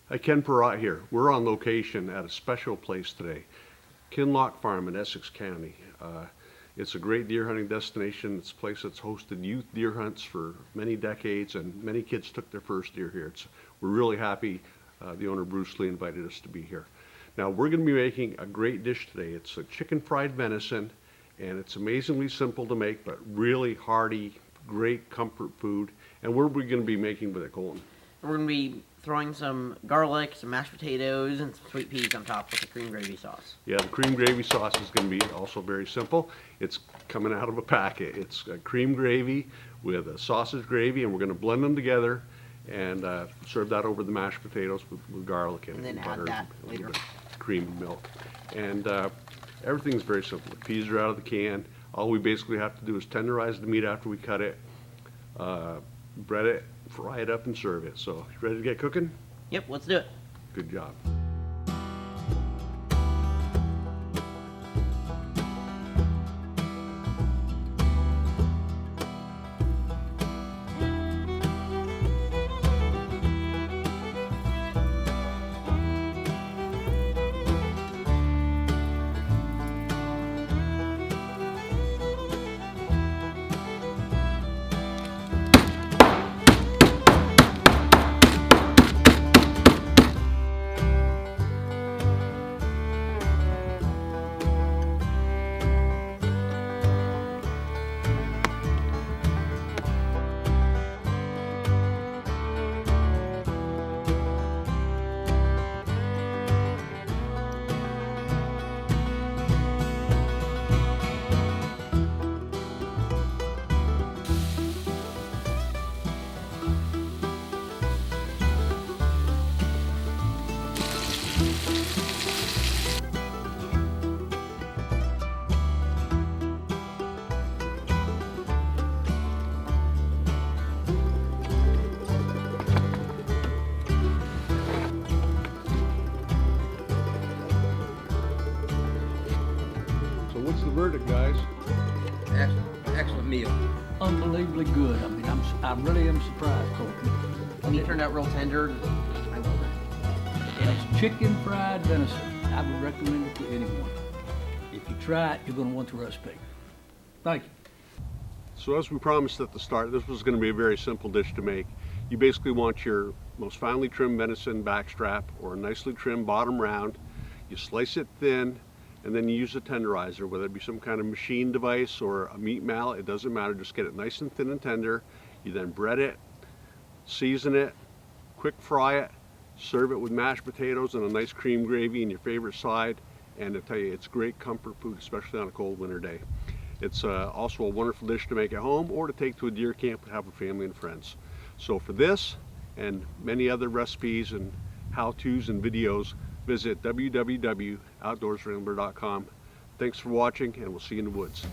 Hi, Ken Perrott here. We're on location at a special place today, Kinloch Farm in Essex County. It's a great deer hunting destination. It's a place that's hosted youth deer hunts for many decades, and many kids took their first deer here. We're really happy the owner Bruce Lee invited us to be here. Now we're going to be making a great dish today. It's a chicken fried venison, and it's amazingly simple to make, but really hearty, great comfort food. And what are we going to be making with it, Colton? We're going to be throwing some garlic, some mashed potatoes, and some sweet peas on top with the cream gravy sauce. Yeah, the cream gravy sauce is going to be also very simple. It's coming out of a packet. It's a cream gravy with a sausage gravy, and we're going to blend them together and serve that over the mashed potatoes with garlic and then butter, add that later. Cream and milk. And everything's very simple. The peas are out of the can. All we basically have to do is tenderize the meat after we cut it, bread it, fry it up, and serve it. So, you ready to get cooking? Yep, let's do it. Good job. So what's the verdict, guys? Excellent meal. Unbelievably good. I mean, I really am surprised, Colton. The meat turned out real tender. I love it. And it's chicken fried venison. I would recommend it to anyone. If you try it, you're going to want the recipe. Thank you. So as we promised at the start, this was going to be a very simple dish to make. You basically want your most finely trimmed venison backstrap or a nicely trimmed bottom round. You slice it thin, and then you use a tenderizer, whether it be some kind of machine device or a meat mallet, it doesn't matter. Just get it nice and thin and tender. You then bread it, season it, quick fry it, serve it with mashed potatoes and a nice cream gravy and your favorite side. And I tell you, it's great comfort food, especially on a cold winter day. It's also a wonderful dish to make at home or to take to a deer camp and have with family and friends. So for this and many other recipes and how-tos and videos, visit www.outdoorsrambler.com. Thanks for watching, and we'll see you in the woods.